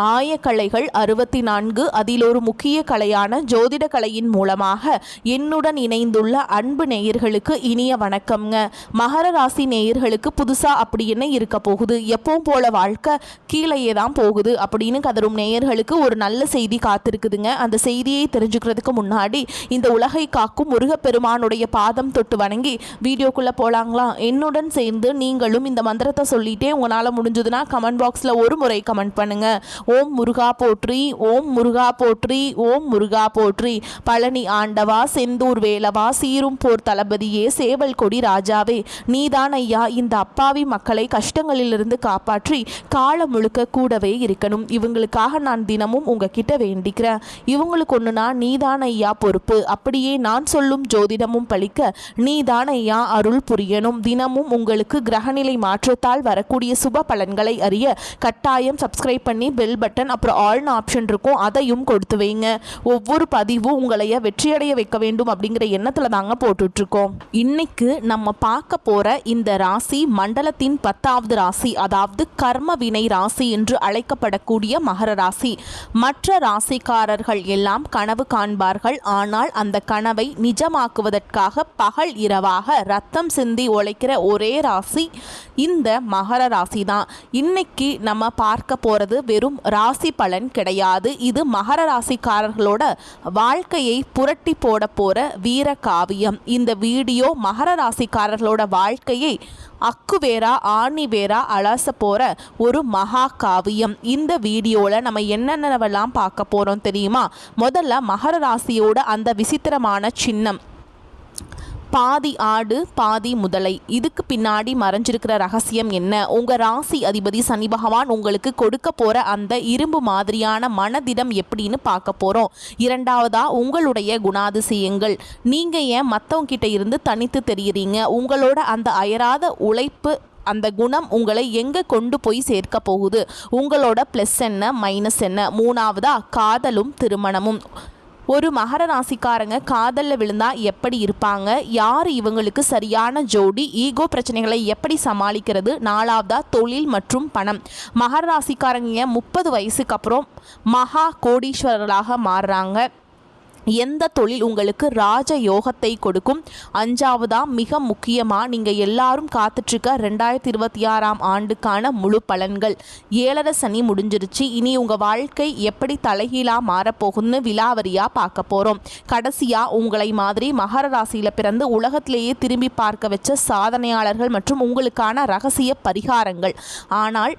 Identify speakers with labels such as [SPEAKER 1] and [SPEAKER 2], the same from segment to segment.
[SPEAKER 1] ஆயக்கலைகள் 64 அதில் ஒரு முக்கிய கலையான ஜோதிட கலையின் மூலமாக என்னுடன் இணைந்துள்ள அன்பு நேயர்களுக்கு இனிய வணக்கம்ங்க. மகர ராசி நேயர்களுக்கு புதுசா அப்படி என்ன இருக்க போகுது, எப்பவும் போல வாழ்க்கை கீழேயே தான் போகுது அப்படின்னு கதரும் நேயர்களுக்கு ஒரு நல்ல செய்தி காத்திருக்குதுங்க. அந்த செய்தியை தெரிஞ்சுக்கிறதுக்கு முன்னாடி இந்த உலகை காக்கும் முருகப்பெருமானுடைய பாதம் தொட்டு வணங்கி வீடியோக்குள்ள போலாங்களா? என்னுடன் சேர்ந்து நீங்களும் இந்த மந்திரத்தை சொல்லிட்டே உங்களால் முடிஞ்சதுன்னா கமெண்ட் பாக்ஸில் ஒரு முறை கமெண்ட் பண்ணுங்க. ஓம் முருகா போற்றி, ஓம் முருகா போற்றி, ஓம் முருகா போற்றி. பழனி ஆண்டவா, செந்தூர் வேலவா, சீரும் போர் தளபதியே, சேவல் கொடி ராஜாவே, நீதான் ஐயா இந்த அப்பாவி மக்களை கஷ்டங்களிலிருந்து காப்பாற்றி காலம் முழுக்க கூடவே இருக்கணும். இவங்களுக்காக நான் தினமும் உங்ககிட்ட வேண்டிக்கிறேன். இவங்களுக்கு ஒன்றுனா நீதான் ஐயா பொறுப்பு. அப்படியே நான் சொல்லும் ஜோதிடமும் பழிக்க நீதான் ஐயா அருள் புரியணும். தினமும் உங்களுக்கு கிரகநிலை மாற்றத்தால் வரக்கூடிய சுப பலன்களை அறிய கட்டாயம் சப்ஸ்கிரைப் பண்ணி பெல் பட்டன் அப்புறம் ஆல்னு ஆப்ஷன் இருக்கும், அதையும் கொடுத்து வைங்க. ஒவ்வொரு பதிவும் உங்களைய வெற்றியடைய வைக்க வேண்டும் அப்படிங்கிற எண்ணத்தில் தாங்க போட்டுட்ருக்கோம். இன்னைக்கு நம்ம பார்க்க போகிற இந்த ராசி மண்டலத்தின் 10வது ராசி, அதாவது கர்ம வினை ராசி என்று அழைக்கப்படக்கூடிய மகர ராசி. மற்ற ராசிக்காரர்கள் எல்லாம் கனவு காண்பார்கள். ஆனால் அந்த கனவை நிஜமாக்குவதற்காக பகல் இரவாக ரத்தம் சிந்தி உழைக்கிற ஒரே ராசி இந்த மகர ராசி தான். இன்னைக்கு நம்ம பார்க்க போகிறது வெறும் ராசி பலன் கிடையாது. இது மகர ராசிக்காரர்களோட வாழ்க்கையை புரட்டி போட போற வீர காவியம். இந்த வீடியோ மகர ராசிக்காரர்களோட வாழ்க்கையை அக்கு வேரா ஆணி வேரா அலச போற ஒரு மகா காவியம். இந்த வீடியோவில் நம்ம என்னென்னவெல்லாம் பார்க்க போறோம் தெரியுமா? முதல்ல மகர ராசியோட அந்த விசித்திரமான சின்னம் பாதி ஆடு பாதி முதலை. இதுக்கு பின்னாடி மறைஞ்சிருக்கிற ரகசியம் என்ன? உங்க ராசி அதிபதி சனி பகவான் உங்களுக்கு கொடுக்க போற அந்த இரும்பு மாதிரியான மனதிடம் எப்படின்னு பார்க்க போறோம். இரண்டாவதா உங்களுடைய குணாதிசயங்கள். நீங்க ஏன் மற்றவங்க கிட்ட இருந்து தனித்து தெரியுறீங்க? உங்களோட அந்த அயராத உழைப்பு, அந்த குணம் உங்களை எங்கே கொண்டு போய் சேர்க்க போகுது? உங்களோட ப்ளஸ் என்ன மைனஸ் என்ன? மூணாவதா காதலும் திருமணமும். ஒரு மகர ராசிக்காரங்க காதலில் விழுந்தா எப்படி இருப்பாங்க? யார் இவங்களுக்கு சரியான ஜோடி? ஈகோ பிரச்சனைகளை எப்படி சமாளிக்கிறது? நாலாவதா தொழில் மற்றும் பணம். மகர ராசிக்காரங்க 30 வயசுக்கு அப்புறம் மகா கோடீஸ்வரர்களாக மாறுறாங்க. எந்த தொழில் உங்களுக்கு ராஜ யோகத்தை கொடுக்கும்? அஞ்சாவதா மிக முக்கியமாக நீங்கள் எல்லாரும் காத்துட்ருக்க 2026ஆம் ஆண்டுக்கான முழு பலன்கள். 7.5 சனி முடிஞ்சிருச்சு. இனி உங்கள் வாழ்க்கை எப்படி தலைகீழாக மாறப்போகுதுன்னு விலாவரியாக பார்க்க போகிறோம். கடைசியாக உங்களை மாதிரி மகர ராசியில் பிறந்து உலகத்திலேயே திரும்பி பார்க்க வச்ச சாதனையாளர்கள் மற்றும் உங்களுக்கான ரகசிய பரிகாரங்கள். ஆனால்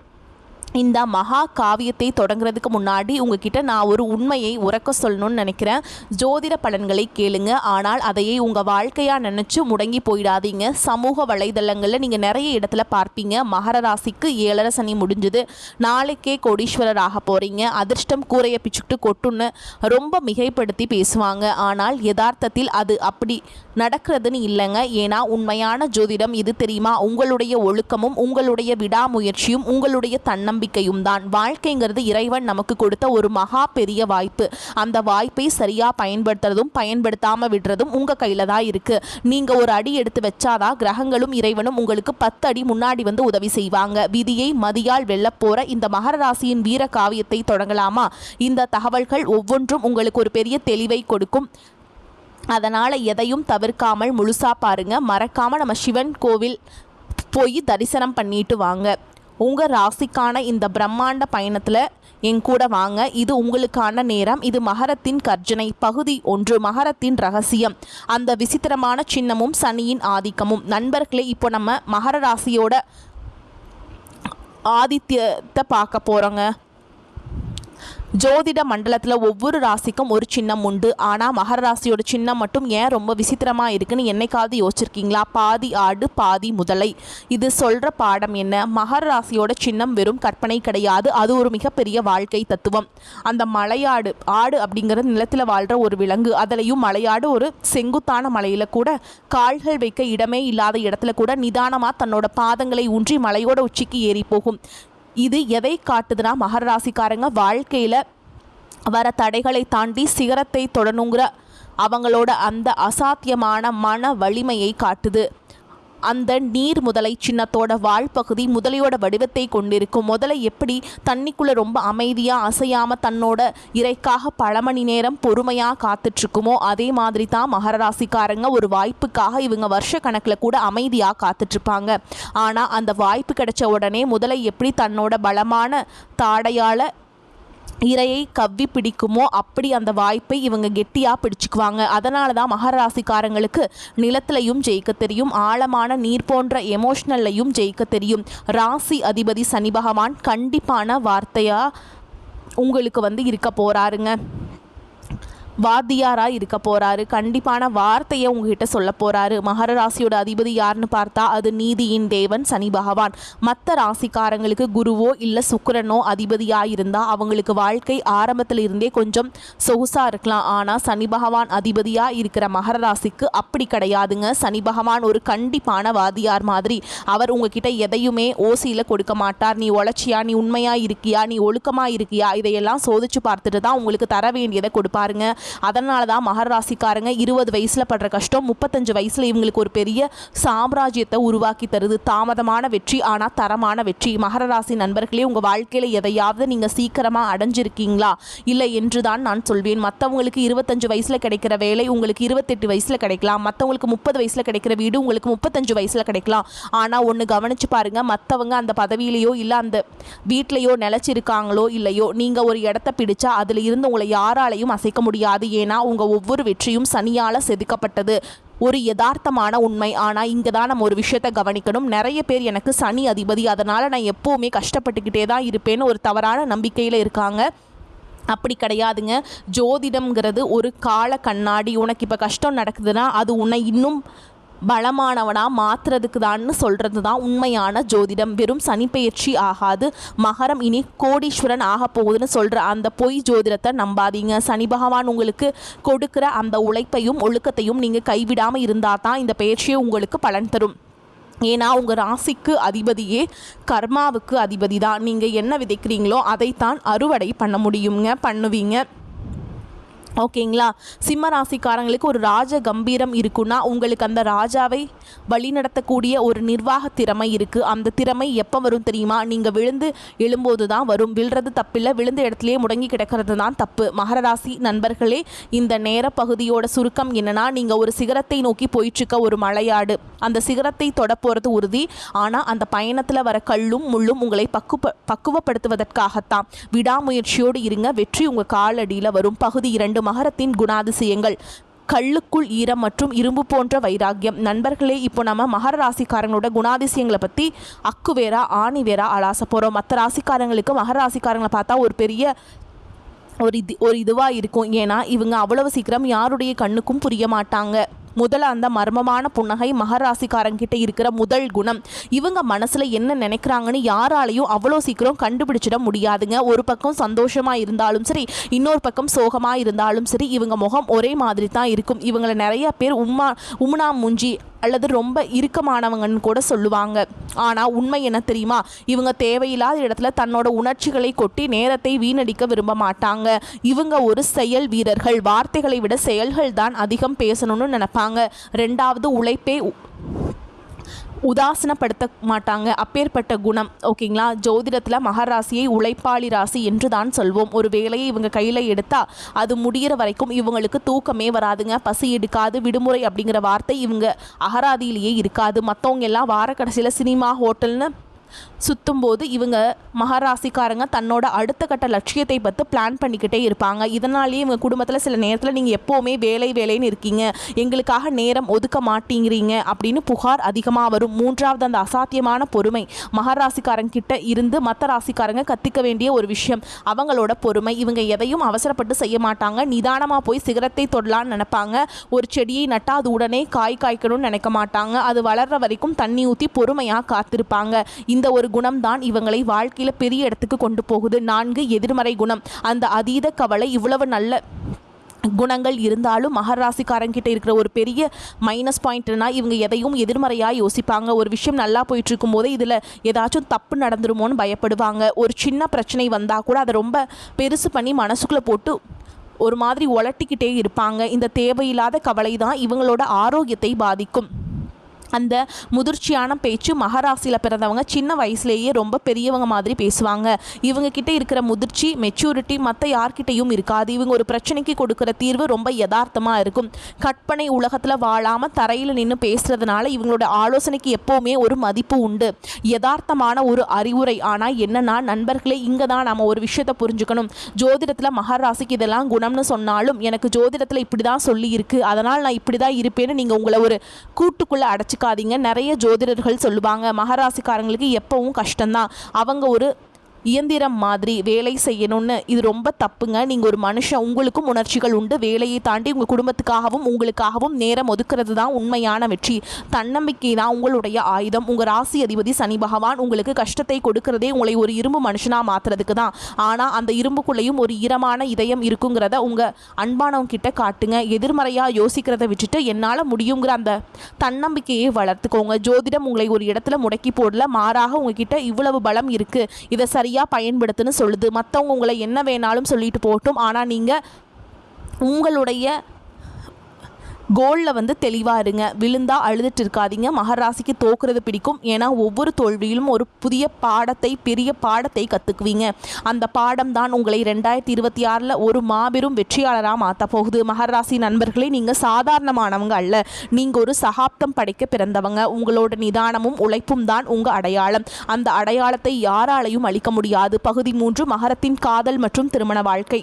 [SPEAKER 1] இந்த மகா காவியத்தை தொடங்குறதுக்கு முன்னாடி உங்ககிட்ட நான் ஒரு உண்மையை உறக்க சொல்லணும்னு நினைக்கிறேன். ஜோதிட பலன்களை கேளுங்க, ஆனால் அதையே உங்கள் வாழ்க்கையாக நினச்சி முடங்கி போயிடாதீங்க. சமூக வலைதளங்களில் நீங்கள் நிறைய இடத்துல பார்ப்பீங்க, மகர ராசிக்கு 7.5 சனி முடிஞ்சுது, நாளைக்கே கோடீஸ்வரர் ஆக போகிறீங்க, அதிர்ஷ்டம் கூரையை பிச்சுக்கிட்டு கொட்டுன்னு ரொம்ப மிகைப்படுத்தி பேசுவாங்க. ஆனால் யதார்த்தத்தில் அது அப்படி நடக்கிறதுன்னு இல்லைங்க. ஏன்னா உண்மையான ஜோதிடம் இது தெரியுமா? உங்களுடைய ஒழுக்கமும் உங்களுடைய விடாமுயற்சியும் உங்களுடைய தன்னம்பிக்கையும் தான். வாழ்க்கைங்கிறது இறைவன் நமக்கு கொடுத்த ஒரு மகா பெரிய வாய்ப்பு. அந்த வாய்ப்பை சரியாக பயன்படுத்துறதும் பயன்படுத்தாமல் விடுறதும் உங்கள் கையில் தான் இருக்குது. நீங்கள் ஒரு அடி எடுத்து வச்சாதான் கிரகங்களும் இறைவனும் உங்களுக்கு 10 அடி முன்னாடி வந்து உதவி செய்வாங்க. விதியை மதியால் வெல்லப்போற இந்த மகர ராசியின் வீர காவியத்தை தொடங்கலாமா? இந்த தகவல்கள் ஒவ்வொன்றும் உங்களுக்கு ஒரு பெரிய தெளிவை கொடுக்கும். அதனால் எதையும் தவிர்க்காமல் முழுசாக பாருங்கள். மறக்காமல் நம்ம சிவன் கோவில் போய் தரிசனம் பண்ணிட்டு வாங்க. உங்கள் ராசிக்கான இந்த பிரம்மாண்ட பயணத்தில் என் கூட வாங்க. இது உங்களுக்கான நேரம். இது மகரத்தின் கர்ஜனை பகுதி 1, மகரத்தின் ரகசியம், அந்த விசித்திரமான சின்னமும் சனியின் ஆதிக்கமும். நண்பர்களே, இப்போ நம்ம மகர ராசியோட ஆதித்யத்தை பார்க்க போகிறோங்க. ஜோதிட மண்டலத்தில் ஒவ்வொரு ராசிக்கும் ஒரு சின்னம் உண்டு. ஆனால் மகர ராசியோட சின்னம் மட்டும் ஏன் ரொம்ப விசித்திரமாக இருக்குன்னு என்னைக்காவது யோசிச்சிருக்கீங்களா? பாதி ஆடு பாதி முதலை. இது சொல்கிற பாடம் என்ன? மகர ராசியோட சின்னம் வெறும் கற்பனை கிடையாது, அது ஒரு மிகப்பெரிய வாழ்க்கை தத்துவம். அந்த மலையாடு, ஆடு அப்படிங்கிறது நிலத்தில் வாழ்கிற ஒரு விலங்கு. அதுலேயும் மலையாடு ஒரு செங்குத்தான மலையில் கூட கால்கள் வைக்க இடமே இல்லாத இடத்துல கூட நிதானமாக தன்னோட பாதங்களை ஊன்றி மலையோட உச்சிக்கு ஏறி போகும். இது எதை காட்டுதுன்னா, மகர ராசிக்காரங்க வாழ்க்கையில் வர தடைகளை தாண்டி சிகரத்தை தொடணுங்கிற அவங்களோட அந்த அசாத்தியமான மன வலிமையை காட்டுது. அந்த நீர் முதலை சின்னத்தோட வாழ்பகுதி முதலையோட வடிவத்தை கொண்டிருக்கும். முதலை எப்படி தண்ணிக்குள்ளே ரொம்ப அமைதியாக அசையாமல் தன்னோட இறைக்காக பல மணி நேரம் பொறுமையாக காத்துட்ருக்குமோ அதே மாதிரி தான் மகர ராசிக்காரங்க ஒரு வாய்ப்புக்காக இவங்க வருஷ கணக்கில் கூட அமைதியாக காத்துட்ருப்பாங்க. ஆனால் அந்த வாய்ப்பு கிடைச்ச உடனே முதலை எப்படி தன்னோட பலமான தாடையால் இரையை கவ்வி பிடிக்குமோ அப்படி அந்த வாய்ப்பை இவங்க கெட்டியாக பிடிச்சிக்குவாங்க. அதனால தான் மகர ராசிக்காரங்களுக்கு நிலத்திலையும் ஜெயிக்க தெரியும், ஆழமான நீர் போன்ற எமோஷ்னல்லையும் ஜெயிக்க தெரியும். ராசி அதிபதி சனி பகவான் கண்டிப்பான வார்த்தையாக உங்களுக்கு இருக்க போகிறாருங்க. வாத்தியாராக இருக்க போகிறாரு. கண்டிப்பான வார்த்தையை உங்ககிட்ட சொல்ல போகிறாரு. மகர ராசியோட அதிபதி யாருன்னு பார்த்தா அது நீதியின் தேவன் சனி பகவான். மற்ற ராசிக்காரங்களுக்கு குருவோ இல்லை சுக்கிரனோ அதிபதியாக இருந்தால் அவங்களுக்கு வாழ்க்கை ஆரம்பத்தில் இருந்தே கொஞ்சம் சொகுசாக இருக்கலாம். ஆனால் சனி பகவான் அதிபதியாக இருக்கிற மகர ராசிக்கு அப்படி கிடையாதுங்க. சனி பகவான் ஒரு கண்டிப்பான வாத்தியார் மாதிரி. அவர் உங்ககிட்ட எதையுமே ஓசியில் கொடுக்க மாட்டார். நீ உழைச்சியா, நீ உண்மையாக இருக்கியா, நீ ஒழுக்கமாக இருக்கியா, இதையெல்லாம் சோதிச்சு பார்த்துட்டு தான் உங்களுக்கு தர வேண்டியதை கொடுப்பாருங்க. அதனால தான் மகர ராசிக்காரங்க 20 வயசில் படுற கஷ்டம் 35 வயசில் இவங்களுக்கு ஒரு பெரிய சாம்ராஜ்யத்தை உருவாக்கி தருது. தாமதமான வெற்றி ஆனால் தரமான வெற்றி. மகர ராசி நண்பர்களே, உங்கள் வாழ்க்கையில் எதையாவது நீங்கள் சீக்கிரமாக அடைஞ்சிருக்கீங்களா? இல்லை என்று தான் நான் சொல்வேன். மற்றவங்களுக்கு 25 வயசில் கிடைக்கிற வேலை உங்களுக்கு 28 வயசில் கிடைக்கலாம். மற்றவங்களுக்கு 30 வயசில் கிடைக்கிற வீடு உங்களுக்கு 35 வயசில் கிடைக்கலாம். ஆனால் ஒன்று கவனித்து பாருங்கள், மற்றவங்க அந்த பதவியிலையோ இல்லை அந்த வீட்டிலையோ நிலச்சிருக்காங்களோ இல்லையோ, நீங்கள் ஒரு இடத்த பிடிச்சா அதில் இருந்து உங்களை யாராலையும் அசைக்க முடியாது. ஏன்னா உங்கள் ஒவ்வொரு வெற்றியும் சனியால் செதுக்கப்பட்டது. ஒரு யதார்த்தமான உண்மை. ஆனால் இங்கே தான் நம்ம ஒரு விஷயத்தை கவனிக்கணும். நிறைய பேர் எனக்கு சனி அதிபதி, அதனால் நான் எப்போவுமே கஷ்டப்பட்டுக்கிட்டே தான் இருப்பேன்னு ஒரு தவறான நம்பிக்கையில் இருக்காங்க. அப்படி கிடையாதுங்க. ஜோதிடம்ங்கிறது ஒரு கால கண்ணாடி. உனக்கு இப்போ கஷ்டம் நடக்குதுன்னா அது உன்னை இன்னும் பலமானவனாக மாற்றுறதுக்கு தான்னு சொல்கிறது தான் உண்மையான ஜோதிடம். வெறும் சனிப்பெயர்ச்சி ஆகாது. மகரம் இனி கோடீஸ்வரன் ஆக போகுதுன்னு சொல்கிற அந்த பொய் ஜோதிடத்தை நம்பாதீங்க. சனி பகவான் உங்களுக்கு கொடுக்குற அந்த உழைப்பையும் ஒழுக்கத்தையும் நீங்கள் கைவிடாமல் இருந்தால் தான் இந்த பயிற்சியை உங்களுக்கு பலன் தரும். ஏன்னா உங்கள் ராசிக்கு அதிபதியே கர்மாவுக்கு அதிபதி தான். நீங்கள் என்ன விதைக்கிறீங்களோ அதைத்தான் அறுவடை பண்ண முடியுங்க, பண்ணுவீங்க. ஓகேங்களா? சிம்ம ராசிக்காரங்களுக்கு ஒரு ராஜ கம்பீரம் இருக்குன்னா உங்களுக்கு அந்த ராஜாவை வழிநடத்தக்கூடிய ஒரு நிர்வாக திறமை இருக்குது. அந்த திறமை எப்போ வரும் தெரியுமா? நீங்கள் விழுந்து எழும்போது தான் வரும். விழுறது தப்பில்லை, விழுந்த இடத்துலையே முடங்கி கிடக்கிறது தான் தப்பு. மகர ராசி நண்பர்களே, இந்த நேர பகுதியோட சுருக்கம் என்னன்னா, நீங்கள் ஒரு சிகரத்தை நோக்கி போயிட்டுருக்க ஒரு மலையாடு. அந்த சிகரத்தை தொட போகிறது உறுதி. ஆனால் அந்த பயணத்தில் வர கல்லும் முள்ளும் உங்களை பக்குவப்படுத்துவதற்காகத்தான். விடாமுயற்சியோடு இருங்க, வெற்றி உங்கள் காலடியில் வரும். பகுதி 2, மகரத்தின் குணாதிசயங்கள். கல்லுக்குள் ஈரம் மற்றும் இரும்பு போன்ற வைராக்கியம். நண்பர்களே, இப்போ நம்ம மகர ராசிக்காரங்களோட குணாதிசயங்களை பற்றி அக்கு வேறா ஆணி வேறா அலாச போகிறோம். மற்ற ராசிக்காரங்களுக்கு மகர ராசிக்காரங்களை பார்த்தா ஒரு பெரிய ஒரு இதுவாக இருக்கும். ஏன்னா இவங்க அவ்வளவு சீக்கிரம் யாருடைய கண்ணுக்கும் புரிய மாட்டாங்க. முதல்ல அந்த மர்மமான புன்னகை மகர ராசிக்காரங்கிட்ட இருக்கிற முதல் குணம். இவங்க மனசில் என்ன நினைக்கிறாங்கன்னு யாராலையும் அவ்வளோ சீக்கிரம் கண்டுபிடிச்சிட முடியாதுங்க. ஒரு பக்கம் சந்தோஷமாக இருந்தாலும் சரி, இன்னொரு பக்கம் சோகமாக இருந்தாலும் சரி, இவங்க முகம் ஒரே மாதிரி தான் இருக்கும். இவங்களை நிறைய பேர் உம்னா மூஞ்சி அல்லது ரொம்ப இறுக்கமானவங்கன்னு கூட சொல்லுவாங்க. ஆனால் உண்மை என்ன தெரியுமா? இவங்க தேவையில்லாத இடத்துல தன்னோட உணர்ச்சிகளை கொட்டி நேரத்தை வீணடிக்க விரும்ப மாட்டாங்க. இவங்க ஒரு செயல் வீரர்கள். வார்த்தைகளை விட செயல்கள் தான் அதிகம் பேசணும்னு நினைப்பாங்க. ரெண்டாவது, உழைப்பே உதாசனப்படுத்த மாட்டாங்க. அப்பேற்பட்ட குணம். ஓகேங்களா? ஜோதிடத்தில் மகர ராசியை உழைப்பாளி ராசி என்று தான் சொல்வோம். ஒரு வேலையை இவங்க கையில் எடுத்தால் அது முடிகிற வரைக்கும் இவங்களுக்கு தூக்கமே வராதுங்க. பசி எடுக்காது. விடுமுறை அப்படிங்கிற வார்த்தை இவங்க அகராதியிலேயே இருக்காது. மற்றவங்க எல்லாம் வார கடைசியில் சினிமா ஹோட்டல்னு சுற்றும்போது இவங்க மகராசிக்காரங்க தன்னோட அடுத்த கட்ட லட்சியத்தை பற்றி பிளான் பண்ணிக்கிட்டே இருப்பாங்க. இதனாலேயே இவங்க குடும்பத்தில் சில நேரத்தில் நீங்கள் எப்போவுமே வேலைன்னு இருக்கீங்க, எங்களுக்காக நேரம் ஒதுக்க மாட்டேங்கிறீங்க அப்படின்னு புகார் அதிகமாக வரும். மூன்றாவது, அந்த அசாத்தியமான பொறுமை. மகராசிக்காரங்கிட்ட இருந்து மற்ற ராசிக்காரங்க கற்றுக்க வேண்டிய ஒரு விஷயம் அவங்களோட பொறுமை. இவங்க எதையும் அவசரப்பட்டு செய்ய மாட்டாங்க. நிதானமாக போய் சிகரத்தை தொடலான்னு நினைப்பாங்க. ஒரு செடியை நட்டால் அது உடனே காய்க்கணும்னு நினைக்க மாட்டாங்க. அது வளர்கிற வரைக்கும் தண்ணி ஊற்றி பொறுமையாக காத்திருப்பாங்க. இந்த ஒரு குணம் தான் இவங்களை வாழ்க்கையில் பெரிய இடத்துக்கு கொண்டு போகுது. 4, எதிர்மறை குணம். அந்த அதீத கவலை. இவ்வளவு நல்ல குணங்கள் இருந்தாலும் மகர ராசிக்காரங்கிட்ட இருக்கிற ஒரு பெரிய மைனஸ் பாயிண்ட்னா இவங்க எதையும் எதிர்மறையாக யோசிப்பாங்க. ஒரு விஷயம் நல்லா போயிட்டு இருக்கும் போது இதில் ஏதாச்சும் தப்பு நடந்துருமோன்னு பயப்படுவாங்க. ஒரு சின்ன பிரச்சனை வந்தால் கூட அதை ரொம்ப பெருசு பண்ணி மனசுக்குள்ளே போட்டு ஒரு மாதிரி உலட்டிக்கிட்டே இருப்பாங்க. இந்த தேவையில்லாத கவலை தான் இவங்களோட ஆரோக்கியத்தை பாதிக்கும். அந்த முதிர்ச்சியான பேச்சு மகராசியில் பிறந்தவங்க சின்ன வயசுலேயே ரொம்ப பெரியவங்க மாதிரி பேசுவாங்க. இவங்க கிட்ட இருக்கிற முதிர்ச்சி, மெச்சூரிட்டி மற்ற யார்கிட்டையும் இருக்காது. இவங்க ஒரு பிரச்சனைக்கு கொடுக்குற தீர்வு ரொம்ப யதார்த்தமாக இருக்கும். கற்பனை உலகத்தில் வாழாமல் தரையில் நின்று பேசுகிறதுனால இவங்களோட ஆலோசனைக்கு எப்போவுமே ஒரு மதிப்பு உண்டு. யதார்த்தமான ஒரு அறிவுரை. ஆனால் என்னன்னா நண்பர்களே, இங்கே தான் நம்ம ஒரு விஷயத்தை புரிஞ்சுக்கணும். ஜோதிடத்தில் மகராசிக்கு இதெல்லாம் குணம்னு சொன்னாலும் எனக்கு ஜோதிடத்தில் இப்படி தான் சொல்லியிருக்கு, அதனால் நான் இப்படி தான் இருப்பேன்னு நீங்கள் உங்களை ஒரு கூட்டுக்குள்ளே அடைச்சி நிறைய ஜோதிடர்கள் சொல்லுவாங்க மகராசிக்காரங்களுக்கு எப்பவும் கஷ்டம்தான், அவங்க ஒரு இயந்திரம் மாதிரி வேலை செய்யணும்னு. இது ரொம்ப தப்புங்க. நீங்கள் ஒரு மனுஷன், உங்களுக்கும் உணர்ச்சிகள் உண்டு. வேலையை தாண்டி உங்கள் குடும்பத்துக்காகவும் உங்களுக்காகவும் நேரம் ஒதுக்கிறது தான் உண்மையான வெற்றி. தன்னம்பிக்கை தான் உங்களுடைய ஆயுதம். உங்கள் ராசி அதிபதி சனி பகவான் உங்களுக்கு கஷ்டத்தை கொடுக்கறதே உங்களை ஒரு இரும்பு மனுஷனாக மாற்றுறதுக்கு தான். ஆனால் அந்த இரும்புக்குள்ளேயும் ஒரு ஈரமான இதயம் இருக்குங்கிறத உங்கள் அன்பானவங்க கிட்ட காட்டுங்க. எதிர்மறையாக யோசிக்கிறத விட்டுட்டு என்னால் முடியுங்கிற அந்த தன்னம்பிக்கையை வளர்த்துக்கோங்க. ஜோதிடம் உங்களை ஒரு இடத்துல முடக்கி போடல, மாறாக உங்ககிட்ட இவ்வளவு பலம் இருக்குது, இதை சரியாக பயன்படுத்துன்னு சொல்லுது. மற்றவங்க உங்களை என்ன வேணாலும் சொல்லிட்டு போகட்டும், ஆனால் நீங்கள் உங்களுடைய கோலில் தெளிவாக இருங்க. விழுந்தா அழுதுட்டு இருக்காதீங்க. மகராசிக்கு தோக்குறது பிடிக்கும். ஏன்னா ஒவ்வொரு தோல்வியிலும் ஒரு புதிய பாடத்தை, பெரிய பாடத்தை கற்றுக்குவீங்க. அந்த பாடம் தான் உங்களை 2026 ஒரு மாபெரும் வெற்றியாளராக மாற்ற போகுது. மகராசி நண்பர்களே, நீங்கள் சாதாரணமானவங்க அல்ல. நீங்கள் ஒரு சகாப்தம் படைக்க பிறந்தவங்க. உங்களோட நிதானமும் உழைப்பும் தான் உங்கள் அடையாளம். அந்த அடையாளத்தை யாராலையும் அழிக்க முடியாது. பகுதி 3, மகரத்தின் காதல் மற்றும் திருமண வாழ்க்கை.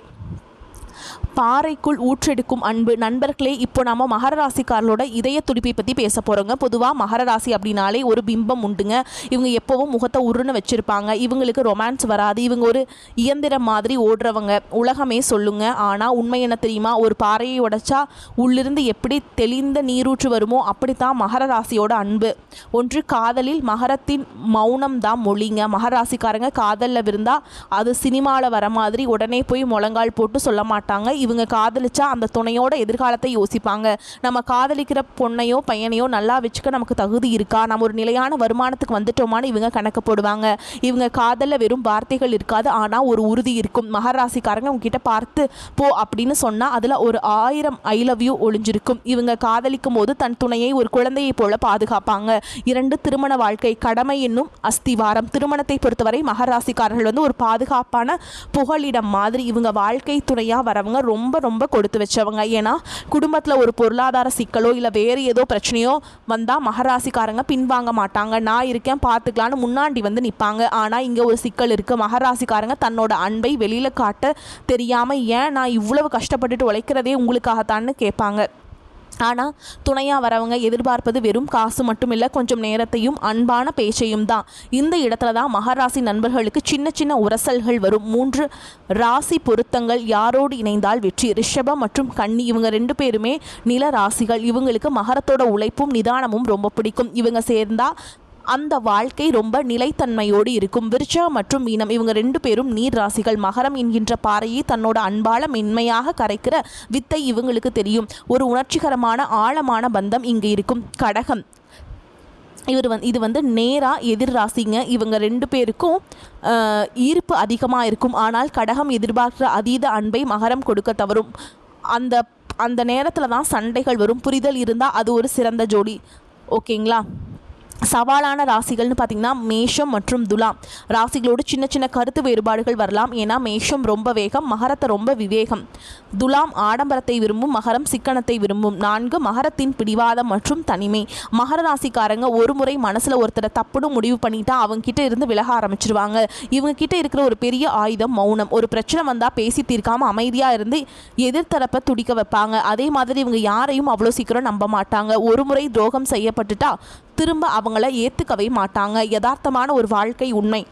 [SPEAKER 1] பாறைக்குள் ஊற்றெடுக்கும் அன்பு. நண்பர்களே, இப்போ நம்ம மகர ராசிக்காரர்களோட இதய துடிப்பை பற்றி பேச போகிறோங்க. பொதுவாக மகர ராசி அப்படின்னாலே ஒரு பிம்பம் உண்டுங்க. இவங்க எப்போவும் முகத்தை உருன்னு வச்சுருப்பாங்க. இவங்களுக்கு ரொமான்ஸ் வராது. இவங்க ஒரு இயந்திரம் மாதிரி ஓடுறவங்க, உலகமே சொல்லுங்க. ஆனால் உண்மை என்ன தெரியுமா? ஒரு பாறையை உடைச்சா உள்ளிருந்து எப்படி தெளிந்த நீரூற்று வருமோ அப்படித்தான் மகர ராசியோட அன்பு. ஒன்று காதலில் மகரத்தின் மௌனம் தான் மொழிங்க. மகர ராசிக்காரங்க காதலில் விருந்தால் அது சினிமாவில் வர மாதிரி உடனே போய் முழங்கால் போட்டு சொல்ல மாட்டாங்க. இவங்க காதலிச்சா அந்த துணையோட எதிர்காலத்தை யோசிப்பாங்க. நம்ம காதலிக்கிற பொண்ணையோ பையனையோ நல்லா வச்சுக்க நமக்கு தகுதி இருக்கா, நம்ம ஒரு நிலையான வருமானத்துக்கு வந்துட்டோமான்னு இவங்க கணக்கு போடுவாங்க. இவங்க காதலில் வெறும் வார்த்தைகள் இருக்காது, ஆனால் ஒரு உறுதி இருக்கும். மகராசிக்காரங்க உங்ககிட்ட பார்த்து போ அப்படின்னு சொன்னால் அதில் ஒரு 1000 ஐ லவ் யூ ஒளிஞ்சிருக்கும். இவங்க காதலிக்கும் போது தன் துணையை ஒரு குழந்தையை போல பாதுகாப்பாங்க. 2, திருமண வாழ்க்கை. கடமை என்னும் அஸ்திவாரம். திருமணத்தை பொறுத்தவரை மகராசிக்காரர்கள் ஒரு பாதுகாப்பான புகலிடம் மாதிரி. இவங்க வாழ்க்கை துணையாக வரவங்க ரொம்ப ரொம்ப கொடுத்து வச்சவங்க. ஏன்னா குடும்பத்தில் ஒரு பொருளாதார சிக்கலோ இல்லை வேறு ஏதோ பிரச்சனையோ வந்தால் மகராசிக்காரங்க பின்வாங்க மாட்டாங்க. நான் இருக்கேன் பார்த்துக்கலான்னு முன்னாடி நிற்பாங்க. ஆனால் இங்கே ஒரு சிக்கல் இருக்குது. மகராசிக்காரங்க தன்னோட அன்பை வெளியில் காட்ட தெரியாமல், ஏன் நான் இவ்வளவு கஷ்டப்பட்டுட்டு உழைக்கிறதே உங்களுக்காகத்தான்னு கேட்பாங்க. ஆனால் துணையாக வரவங்க எதிர்பார்ப்பது வெறும் காசு மட்டும் இல்லை, கொஞ்சம் நேரத்தையும் அன்பான பேச்சையும் தான். இந்த இடத்துல தான் மகராசி நண்பர்களுக்கு சின்ன சின்ன உரசல்கள் வரும். 3 ராசி பொருத்தங்கள் யாரோடு இணைந்தால் வெற்றி. ரிஷபம் மற்றும் கன்னி, இவங்க 2 பேருமே நில ராசிகள். இவங்களுக்கு மகரத்தோட உழைப்பும் நிதானமும் ரொம்ப பிடிக்கும். இவங்க சேர்ந்தா அந்த வாழ்க்கை ரொம்ப நிலைத்தன்மையோடு இருக்கும். விருச்சகம் மற்றும் மீனம், இவங்க 2 பேரும் நீர் ராசிகள். மகரம் என்கின்ற பாறையை தன்னோட அன்பால மென்மையாக கரைக்கிற வித்தை இவங்களுக்கு தெரியும். ஒரு உணர்ச்சிகரமான ஆழமான பந்தம் இங்கே இருக்கும். கடகம், இது நேராக எதிர் ராசிங்க. இவங்க 2 பேருக்கும் ஈர்ப்பு அதிகமாக இருக்கும். ஆனால் கடகம் எதிர்பார்க்கிற அதீத அன்பை மகரம் கொடுக்க தவறும். அந்த நேரத்தில் தான் சண்டைகள் வரும். புரிதல் இருந்தால் அது ஒரு சிறந்த ஜோடி. ஓகேங்களா? சவாலான ராசிகள்னு பார்த்திங்கன்னா மேஷம் மற்றும் துலாம் ராசிகளோடு சின்ன சின்ன கருத்து வேறுபாடுகள் வரலாம். ஏன்னா மேஷம் ரொம்ப வேகம், மகரத்தை ரொம்ப விவேகம். துலாம் ஆடம்பரத்தை விரும்பும், மகரம் சிக்கனத்தை விரும்பும். 4 மகரத்தின் பிடிவாதம் மற்றும் தனிமை. மகர ராசிக்காரங்க ஒரு முறை மனசில் ஒருத்தரை தப்புன்னு முடிவு பண்ணிட்டா அவங்க கிட்ட இருந்து விலக ஆரம்பிச்சிருவாங்க. இவங்க கிட்ட இருக்கிற ஒரு பெரிய ஆயுதம் மௌனம். ஒரு பிரச்சனை வந்தால் பேசி தீர்க்காமல் அமைதியாக இருந்து எதிர்த்தரப்பை துடிக்க வைப்பாங்க. அதே மாதிரி இவங்க யாரையும் அவ்வளோ சீக்கிரம் நம்ப மாட்டாங்க. ஒரு முறை துரோகம் செய்யப்பட்டுட்டா திரும்ப அவங்கள ஏற்றுக்கவே மாட்டாங்க. யதார்த்தமான ஒரு வாழ்க்கை உண்மை.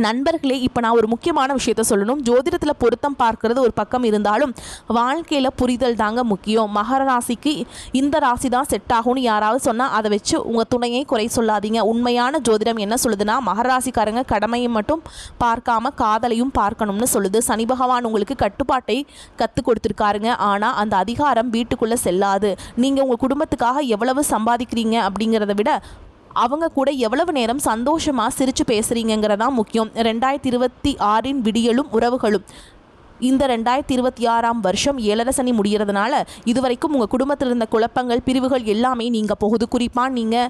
[SPEAKER 1] நண்பர்களே, இப்போ நான் ஒரு முக்கியமான விஷயத்த சொல்லணும். ஜோதிடத்தில் பொருத்தம் பார்க்கறது ஒரு பக்கம் இருந்தாலும் வாழ்க்கையில் புரிதல் தாங்க முக்கியம். மகர ராசிக்கு இந்த ராசி தான் செட் ஆகும்னு யாராவது சொன்னால் அதை வச்சு உங்கள் துணையை குறை சொல்லாதீங்க. உண்மையான ஜோதிடம் என்ன சொல்லுதுன்னா, மகர ராசிக்காரங்க கடமையை மட்டும் பார்க்காம காதலையும் பார்க்கணும்னு சொல்லுது. சனி பகவான் உங்களுக்கு கட்டுப்பாட்டை கற்றுக் கொடுத்துருக்காருங்க. ஆனால் அந்த அதிகாரம் வீட்டுக்குள்ளே செல்லாது. நீங்கள் உங்கள் குடும்பத்துக்காக எவ்வளவு சம்பாதிக்கிறீங்க அப்படிங்கிறத விட அவங்க கூட எவ்வளவு நேரம் சந்தோஷமாக சிரித்து பேசுகிறீங்கிறதான் முக்கியம். 2026 விடியலும் உறவுகளும். இந்த 2026ஆம் வருஷம் 7 சனி முடிகிறதுனால இதுவரைக்கும் உங்கள் குடும்பத்தில் இருந்த குழப்பங்கள் பிரிவுகள் எல்லாமே நீங்கள் போகுது. குறிப்பாக நீங்கள்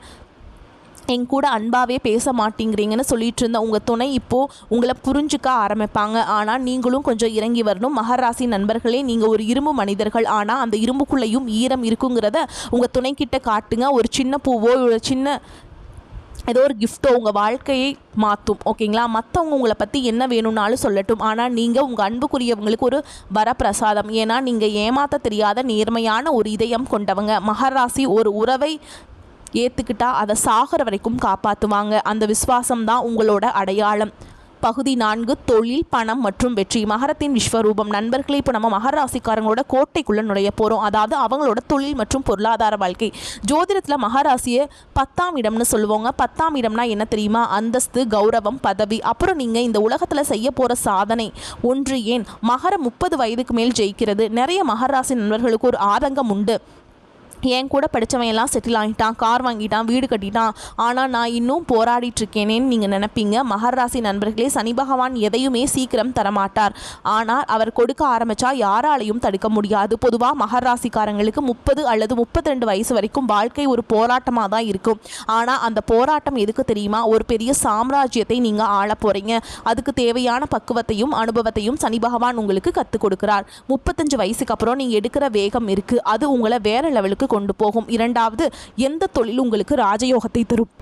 [SPEAKER 1] என் கூட அன்பாகவே பேச மாட்டேங்கிறீங்கன்னு சொல்லிட்டு இருந்த உங்கள் துணை இப்போது உங்களை புரிஞ்சுக்க ஆரம்பிப்பாங்க. ஆனால் நீங்களும் கொஞ்சம் இறங்கி வரணும். மகராசி நண்பர்களே, நீங்கள் ஒரு இரும்பு மனிதர்கள். ஆனால் அந்த இரும்புக்குள்ளேயும் ஈரம் இருக்குங்கிறத உங்கள் துணைக்கிட்ட காட்டுங்க. ஒரு சின்ன பூவோ ஒரு சின்ன ஏதோ ஒரு கிஃப்ட்டோ உங்கள் வாழ்க்கையை மாற்றும். ஓகேங்களா? மற்றவங்க உங்களை பற்றி என்ன வேணும்னாலும் சொல்லட்டும். ஆனால் நீங்கள் உங்கள் அன்புக்குரியவங்களுக்கு ஒரு வரப்பிரசாதம். ஏன்னா நீங்கள் ஏமாற்ற தெரியாத நேர்மையான ஒரு இதயம் கொண்டவங்க. மகராசி ஒரு உறவை ஏற்றுக்கிட்டா அதை சாகிற வரைக்கும் காப்பாற்றுவாங்க. அந்த விசுவாசம்தான் உங்களோட அடையாளம். பகுதி 4 தொழில், பணம் மற்றும் வெற்றி. மகரத்தின் விஸ்வரூபம். நண்பர்களே, இப்போ நம்ம மகர ராசிக்காரங்களோட கோட்டைக்குள்ளே நுழைய போகிறோம். அதாவது அவங்களோட தொழில் மற்றும் பொருளாதார வாழ்க்கை. ஜோதிடத்தில் மகராசியை 10ஆம் இடம்னு சொல்லுவாங்க. 10ஆம் இடம்னா என்ன தெரியுமா? அந்தஸ்து, கௌரவம், பதவி. அப்புறம் நீங்கள் இந்த உலகத்தில் செய்ய போகிற சாதனை ஒன்று. ஏன் மகரம் 30 வயதுக்கு மேல் ஜெயிக்கிறது. நிறைய மகராசி நண்பர்களுக்கு ஒரு ஆதங்கம் உண்டு. என் கூட படித்தவன் எல்லாம் செட்டில் ஆகிட்டான், கார் வாங்கிட்டான், வீடு கட்டிட்டான், ஆனால் நான் இன்னும் போராடிட்டுருக்கேனேன்னு நீங்கள் நினைப்பீங்க. மகராசி நண்பர்களே, சனி பகவான் எதையுமே சீக்கிரம் தரமாட்டார். ஆனால் அவர் கொடுக்க ஆரம்பித்தா யாராலையும் தடுக்க முடியாது. பொதுவாக மகராசிக்காரங்களுக்கு 30 அல்லது 32 வயசு வரைக்கும் வாழ்க்கை ஒரு போராட்டமாக தான் இருக்கும். ஆனால் அந்த போராட்டம் எதுக்கு தெரியுமா? ஒரு பெரிய சாம்ராஜ்யத்தை நீங்கள் ஆள போகிறீங்க. அதுக்கு தேவையான பக்குவத்தையும் அனுபவத்தையும் சனி பகவான் உங்களுக்கு கற்றுக் கொடுக்குறார். 35 வயசுக்கு அப்புறம் நீங்கள் எடுக்கிற வேகம் இருக்குது. அது உங்களை வேறு லெவலுக்கு கொண்டு போகும். இரண்டாவது, எந்த தொழில் உங்களுக்கு ராஜயோகத்தை தரும்?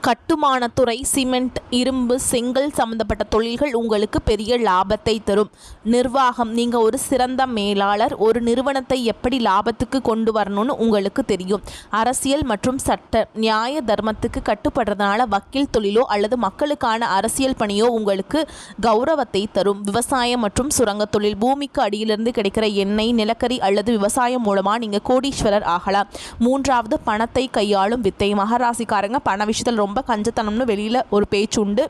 [SPEAKER 1] கட்டுமானத்துறை, சிமெண்ட், இரும்பு, செங்கல் சம்பந்தப்பட்ட தொழில்கள் உங்களுக்கு பெரிய லாபத்தை தரும். நிர்வாகம். நீங்கள் ஒரு சிறந்த மேலாளர். ஒரு நிறுவனத்தை எப்படி லாபத்துக்கு கொண்டு வரணும்னு உங்களுக்கு தெரியும். அரசியல் மற்றும் சட்ட நியாய தர்மத்துக்கு கட்டுப்படுறதுனால வக்கீல் தொழிலோ அல்லது மக்களுக்கான அரசியல் பணியோ உங்களுக்கு கௌரவத்தை தரும். விவசாயம் மற்றும் சுரங்க தொழில். பூமிக்கு அடியிலிருந்து கிடைக்கிற எண்ணெய், நிலக்கரி அல்லது விவசாயம் மூலமாக நீங்கள் கோடீஸ்வரர் ஆகலாம். மூன்றாவது, பணத்தை கையாளும் வித்தை. மகராசிக்காரங்க பண விஷயத்தில் ரொம்ப கஞ்சத்தனம்னு வெளியில் ஒரு பேச்சு உண்டு.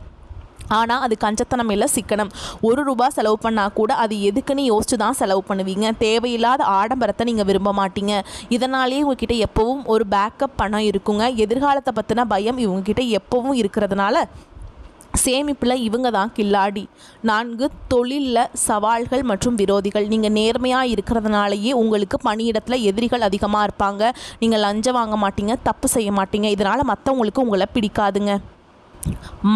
[SPEAKER 1] ஆனால் அது கஞ்சத்தனம் இல்லை, சிக்கனம். ₹1 செலவு பண்ணால் கூட அது எதுக்குன்னு யோசிச்சு தான் செலவு பண்ணுவீங்க. தேவையில்லாத ஆடம்பரத்தை நீங்கள் விரும்ப மாட்டீங்க. இதனாலேயே உங்ககிட்ட எப்போவும் ஒரு பேக்கப் பணம் இருக்குங்க. எதிர்காலத்தை பற்றின பயம் இவங்ககிட்ட எப்போவும் இருக்கிறதுனால சேமிப்பில் இவங்க தான் கில்லாடி. 4, தொழிலில் சவால்கள் மற்றும் விரோதிகள். நீங்கள் நேர்மையாக இருக்கிறதுனாலேயே உங்களுக்கு பணியிடத்தில் எதிரிகள் அதிகமாக இருப்பாங்க. நீங்கள் லஞ்சம் வாங்க மாட்டீங்க, தப்பு செய்ய மாட்டீங்க. இதனால் மற்றவங்களுக்கு உங்களை பிடிக்காதுங்க.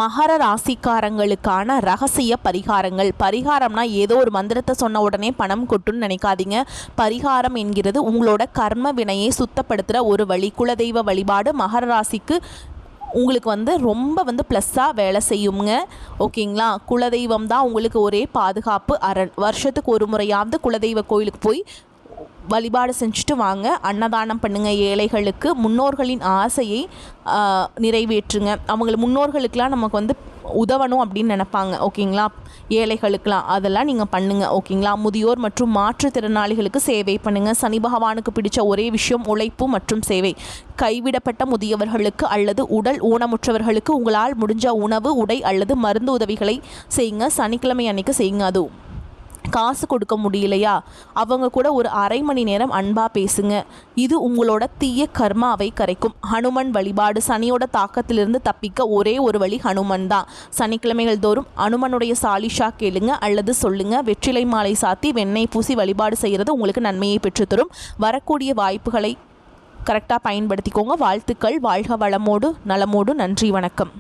[SPEAKER 1] மகர ராசிக்காரங்களுக்கான ரகசிய பரிகாரங்கள். பரிகாரம்னா ஏதோ ஒரு மந்திரத்தை சொன்ன உடனே பணம் கொட்டுன்னு நினைக்காதீங்க. பரிகாரம் என்கிறது உங்களோட கர்ம வினையை சுத்தப்படுத்துகிற ஒரு வழி. குலதெய்வ வழிபாடு மகர ராசிக்கு உங்களுக்கு ரொம்ப ப்ளஸ்ஸாக வேலை செய்யுங்க. ஓகேங்களா? குலதெய்வம் தான் உங்களுக்கு ஒரே பாதுகாப்பு அரண். வருஷத்துக்கு ஒரு முறையாவது குலதெய்வ கோயிலுக்கு போய் வழிபாடு செஞ்சுட்டு வாங்க. அன்னதானம் பண்ணுங்கள் ஏழைகளுக்கு. முன்னோர்களின் ஆசையை நிறைவேற்றுங்க. முன்னோர்களுக்கெலாம் நமக்கு உதவணும் அப்படின்னு நினைப்பாங்க. ஓகேங்களா? ஏழைகளுக்கெலாம் அதெல்லாம் நீங்கள் பண்ணுங்கள். ஓகேங்களா? முதியோர் மற்றும் மாற்றுத்திறனாளிகளுக்கு சேவை பண்ணுங்கள். சனி பகவானுக்கு பிடிச்ச ஒரே விஷயம் உழைப்பு மற்றும் சேவை. கைவிடப்பட்ட முதியவர்களுக்கு அல்லது உடல் ஊனமுற்றவர்களுக்கு உங்களால் முடிஞ்ச உணவு, உடை அல்லது மருந்து உதவிகளை செய்யுங்க. சனிக்கிழமை அன்னைக்கு செய்யுங்க. அதுவும் காசு கொடுக்க முடியலையா, அவங்க கூட ஒரு அரை மணி நேரம் அன்பாக பேசுங்க. இது உங்களோட தீய கர்மாவை கரைக்கும். ஹனுமன் வழிபாடு. சனியோட தாக்கத்திலிருந்து தப்பிக்க ஒரே ஒரு வழி ஹனுமன் தான். சனிக்கிழமைகள் தோறும் ஹனுமனுடைய சாலிஷா கேளுங்க அல்லது சொல்லுங்க. வெற்றிலை மாலை சாத்தி வெண்ணெய் பூசி வழிபாடு செய்கிறது உங்களுக்கு நன்மையை பெற்றுத்தரும். வரக்கூடிய வாய்ப்புகளை கரெக்டாக பயன்படுத்திக்கோங்க. வாழ்த்துக்கள். வாழ்க வளமோடு நலமோடு. நன்றி, வணக்கம்.